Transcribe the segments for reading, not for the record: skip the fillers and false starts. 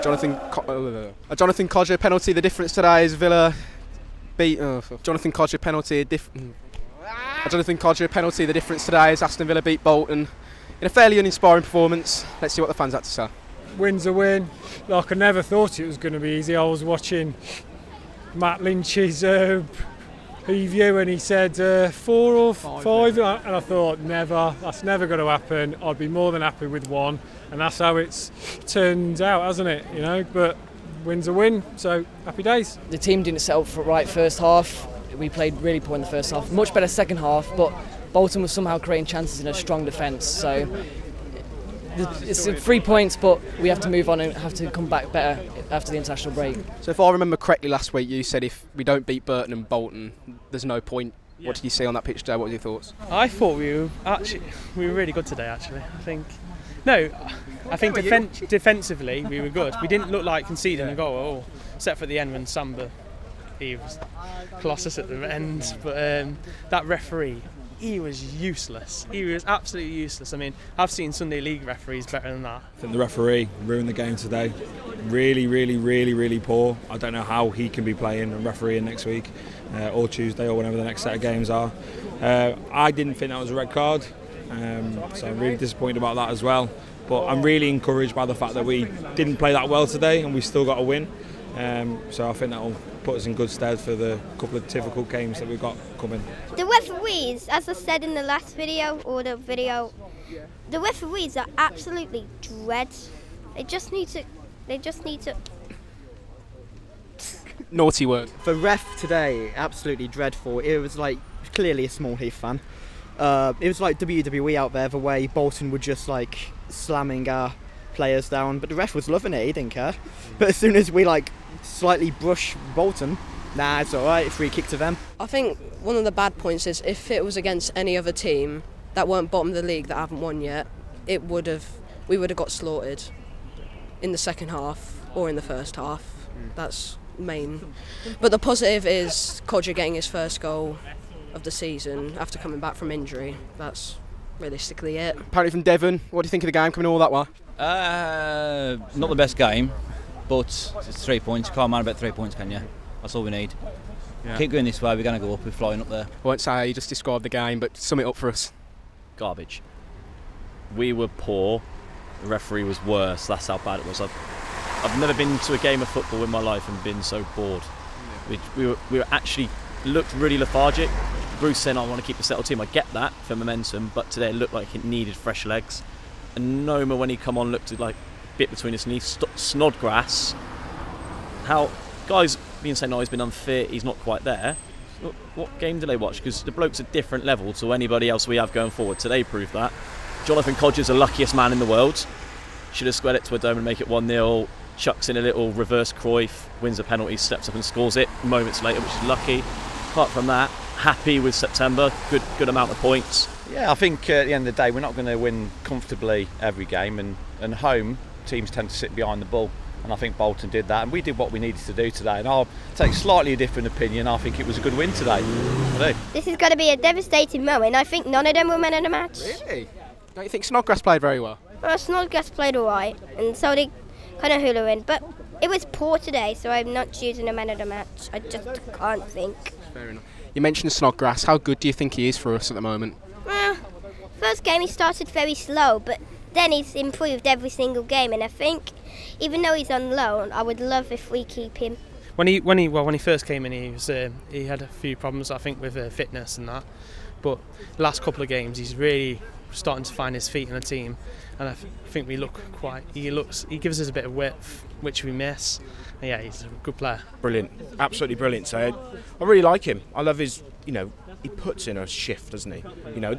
Jonathan Codger penalty. The difference today is Villa beat. Jonathan Codger penalty. Jonathan Codger penalty. The difference today is Aston Villa beat Bolton in a fairly uninspiring performance. Let's see what the fans had to say. Win's a win. Like, I never thought it was going to be easy. I was watching Matt Lynch's preview and he said 4 or 5 and I thought that's never going to happen. I'd be more than happy with 1, and that's how it's turned out, hasn't it? You know, but win's a win, so happy days. The team didn't set up for right first half. We played really poor in the first half, much better second half, but Bolton was somehow creating chances in a strong defence. So it's 3 points, but we have to move on and have to come back better after the international break. So if I remember correctly, last week you said if we don't beat Burton and Bolton, there's no point. Yeah. What did you see on that pitch today? What were your thoughts? I thought we were really good today. Actually, I think defensively we were good. We didn't look like conceding a goal at all, except for the end when Samba, he was colossus at the end. But that referee, he was useless. He was absolutely useless. I mean, I've seen Sunday League referees better than that. I think the referee ruined the game today. Really poor. I don't know how he can be playing and refereeing next week or Tuesday or whenever the next set of games are. I didn't think that was a red card, so I'm really disappointed about that as well. But I'm really encouraged by the fact that we didn't play that well today and we still got a win. So I think that will put us in good stead for the couple of difficult games that we've got coming. The referees, as I said in the last video, the referees are absolutely dread. They just need to. Naughty word. The ref today, absolutely dreadful. It was like clearly a Small Heath fan. It was like WWE out there, the way Bolton were just like slamming our players down, but the ref was loving it. He didn't care. But as soon as we like slightly brush Bolton, nah, it's all right. Free kick to them. I think one of the bad points is if it was against any other team that weren't bottom of the league that haven't won yet, we would have got slaughtered in the second half or in the first half. That's main. But the positive is Codger getting his first goal of the season after coming back from injury. That's realistically it. Apparently from Devon, what do you think of the game coming all that way? Not the best game, but it's 3 points. You can't mind about 3 points, can you? That's all we need. Yeah. Keep going this way, we're going to go up, we're flying up there. I won't say how you just described the game, but sum it up for us. Garbage. We were poor, the referee was worse, that's how bad it was. I've never been to a game of football in my life and been so bored. Yeah. We were actually looked really lethargic. Bruce said, I want to keep a settled team. I get that for momentum, but today it looked like it needed fresh legs. And Noma, when he come on, looked like a bit between his knees. Snodgrass, guys being saying, no, he's been unfit, he's not quite there. What game do they watch? Because the bloke's a different level to anybody else we have going forward. Today proved that. Jonathan Codger's the luckiest man in the world. Should have squared it to a dome and make it 1-0. Chucks in a little reverse Cruyff, wins a penalty, steps up and scores it moments later, which is lucky. Apart from that, happy with September, good amount of points. Yeah, I think at the end of the day we're not going to win comfortably every game, and home teams tend to sit behind the ball, and I think Bolton did that, and we did what we needed to do today, and I'll take slightly a different opinion. I think it was a good win today. I do. This is going to be a devastating moment. I think none of them were men of the match. Really? Don't you think Snodgrass played very well? Well, Snodgrass played all right, and so did kind of Hulahan, but it was poor today, so I'm not choosing a man of the match. I just can't think. Fair enough. You mentioned Snodgrass. How good do you think he is for us at the moment? Well, first game he started very slow, but then he's improved every single game, and I think even though he's on loan, I would love if we keep him. When he first came in, he had a few problems, I think, with fitness and that. But the last couple of games, he's really starting to find his feet in the team, and I think we look quite. He gives us a bit of width, which we miss. And yeah, he's a good player. Brilliant, absolutely brilliant. So I really like him. I love his, he puts in a shift, doesn't he?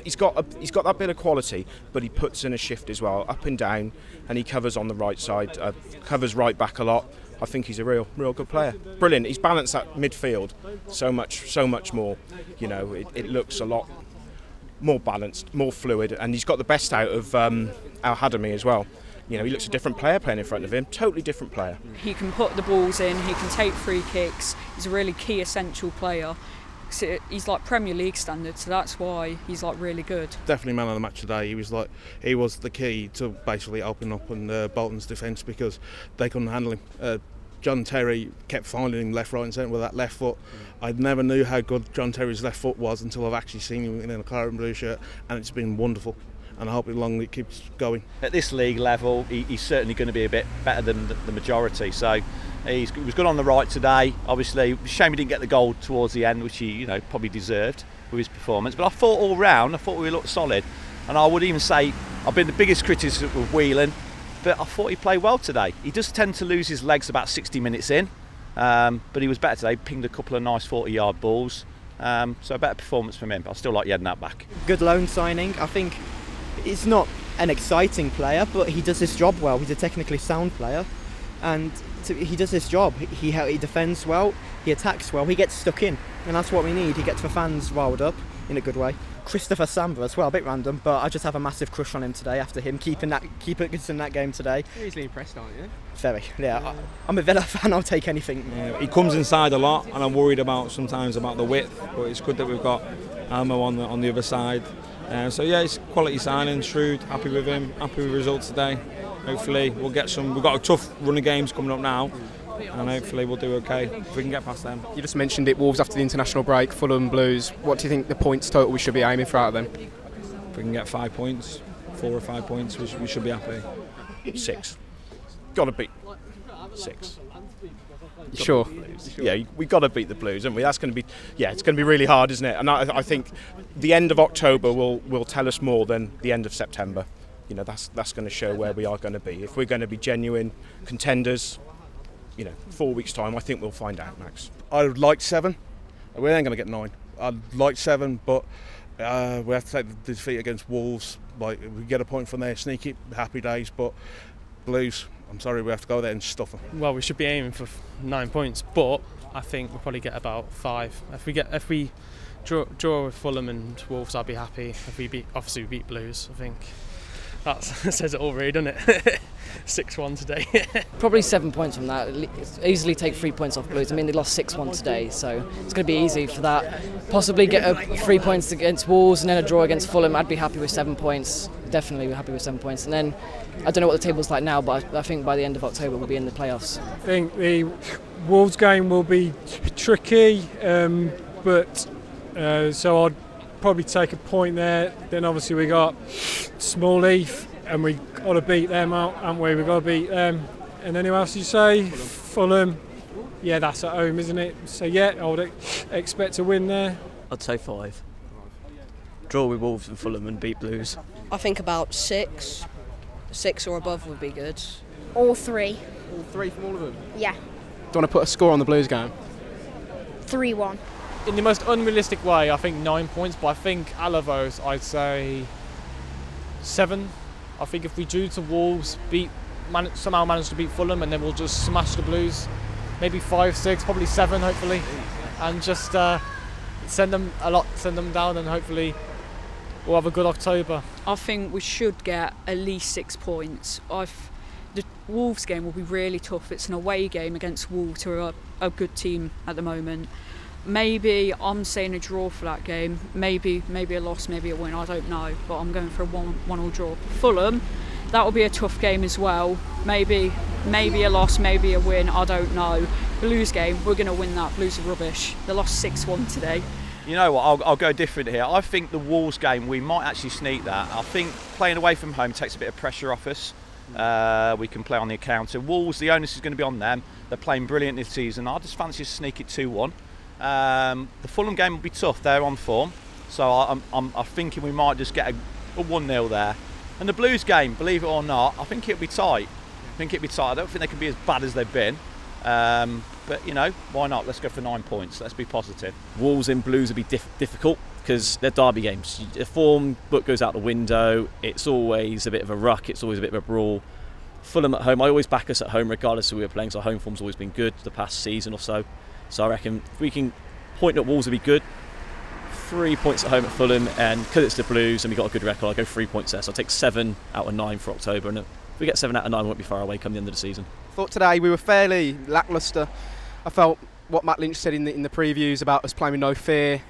He's got that bit of quality, but he puts in a shift as well, up and down, and he covers on the right side, covers right back a lot. I think he's a real good player. Brilliant. He's balanced that midfield so much more. It looks a lot more balanced, more fluid, and he's got the best out of Al-Hadami as well. He looks a different player playing in front of him, totally different player. He can put the balls in, he can take free kicks, he's a really key essential player. makes it, he's like Premier League standard, so that's why he's like really good. Definitely man of the match today. He was the key to basically opening up on Bolton's defence because they couldn't handle him. John Terry kept finding him left, right and centre with that left foot. I never knew how good John Terry's left foot was until I've actually seen him in a claret and blue shirt, and it's been wonderful. And I hope it keeps going. At this league level, he's certainly going to be a bit better than the majority. So he was good on the right today. Obviously, shame he didn't get the goal towards the end, which he probably deserved with his performance. But I thought all round, we looked solid. And I would even say I've been the biggest critic of Whelan, but I thought he played well today. He does tend to lose his legs about 60 minutes in, but he was better today. Pinged a couple of nice 40-yard balls. So a better performance from him. But I still like Yednat back. Good loan signing. I think he's not an exciting player, but he does his job well. He's a technically sound player, and he does his job. He defends well, he attacks well, he gets stuck in, and that's what we need. He gets the fans riled up in a good way. Christopher Samba as well, a bit random, but I just have a massive crush on him today after him keeping it in that game today. You're easily impressed, aren't you? Very, yeah. I'm a Villa fan, I'll take anything. Yeah, he comes inside a lot, and I'm worried sometimes about the width, but it's good that we've got Almo on the other side. So yeah, it's quality signing. Shrewd, happy with him, happy with the results today. Hopefully we'll get some. We've got a tough run of games coming up now, and hopefully we'll do okay if we can get past them. You just mentioned it, Wolves after the international break, Fulham Blues. What do you think the points total we should be aiming for out of them? If we can get 5 points, 4 or 5 points, we should be happy. 6. Got to beat 6. Sure. Yeah, we got to beat the Blues, haven't we? That's going to be, it's going to be really hard, isn't it? And I think the end of October will tell us more than the end of September. That's going to show where we are going to be. If we're going to be genuine contenders, 4 weeks' time, I think we'll find out, Max. I'd like 7. We ain't going to get 9. I'd like 7, but we have to take the defeat against Wolves. Like, if we get a point from there, sneaky, happy days. But Blues, I'm sorry, we have to go there and stuff them. Well, we should be aiming for 9 points, but I think we'll probably get about 5. If we draw with Fulham and Wolves, I'll be happy. If we beat Blues, I think that says it all, really, doesn't it? 6-1 today. Probably 7 points from that. Easily take 3 points off Blues. I mean, they lost 6-1 today, so it's going to be easy for that. Possibly get 3 points against Wolves and then a draw against Fulham. I'd be happy with 7 points. Definitely be happy with 7 points. And then I don't know what the table's like now, but I think by the end of October we'll be in the playoffs. I think the Wolves game will be tricky, but so I'd probably take a point there. Then obviously we got Smallheath, and we got to beat them out, haven't we? We've got to beat them. And anyone else you say? Fulham. Yeah, that's at home, isn't it? So yeah, I would expect a win there. I'd say 5. Draw with Wolves and Fulham and beat Blues. I think about 6. 6 or above would be good. All 3. All 3 from all of them? Yeah. Do you want to put a score on the Blues game? 3-1. In the most unrealistic way, I think 9 points, but I think Alavos, I'd say 7. I think if we drew to Wolves, somehow manage to beat Fulham, and then we'll just smash the Blues, maybe 5, 6, probably 7, hopefully, and just send them down, and hopefully we'll have a good October. I think we should get at least 6 points. The Wolves game will be really tough. It's an away game against Wolves, who are a good team at the moment. Maybe I'm saying a draw for that game. Maybe a loss, maybe a win. I don't know, but I'm going for a 1-1 draw. Fulham, that will be a tough game as well. Maybe a loss, maybe a win. I don't know. Blues game, we're going to win that. Blues are rubbish. They lost 6-1 today. You know what? I'll go different here. I think the Wolves game, we might actually sneak that. I think playing away from home takes a bit of pressure off us. We can play on the counter. Wolves, the onus is going to be on them. They're playing brilliant this season. I just fancy to sneak it 2-1. The Fulham game will be tough. They're on form, so I'm thinking we might just get a 1-0 there. And the Blues game, believe it or not, I think it'll be tight. I don't think they can be as bad as they've been, but why not? Let's go for 9 points. Let's be positive. Wolves and Blues will be difficult because they're derby games. The form book goes out the window. It's always a bit of a ruck. It's always a bit of a brawl. Fulham at home, I always back us at home regardless of who we're playing, so our home form's always been good the past season or so. So I reckon if we can point at Wolves, will be good. 3 points at home at Fulham, and because it's the Blues and we got a good record, I'll go 3 points there. So I'll take 7 out of 9 for October, and if we get 7 out of 9, we won't be far away come the end of the season. I thought today we were fairly lacklustre. I felt what Matt Lynch said in the previews about us playing with no fear,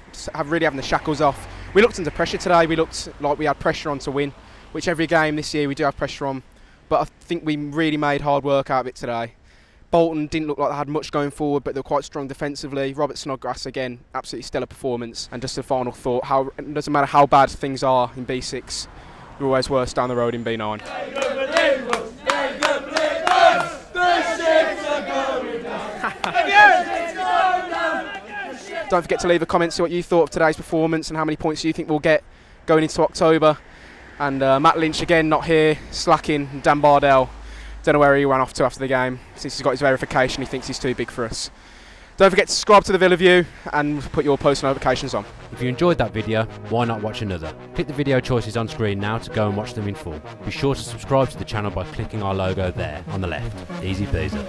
really having the shackles off. We looked under pressure today. We looked like we had pressure on to win, which every game this year we do have pressure on. But I think we really made hard work out of it today. Bolton didn't look like they had much going forward, but they were quite strong defensively. Robert Snodgrass, again, absolutely stellar performance. And just a final thought, it doesn't matter how bad things are in B6, you're always worse down the road in B9. Don't forget to leave a comment, see what you thought of today's performance and how many points you think we'll get going into October. And Matt Lynch again not here, slacking. Dan Bardell, don't know where he ran off to after the game. Since he's got his verification, he thinks he's too big for us. Don't forget to subscribe to the Villa View and put your post notifications on. If you enjoyed that video, why not watch another? Click the video choices on screen now to go and watch them in full. Be sure to subscribe to the channel by clicking our logo there on the left. Easy peasy.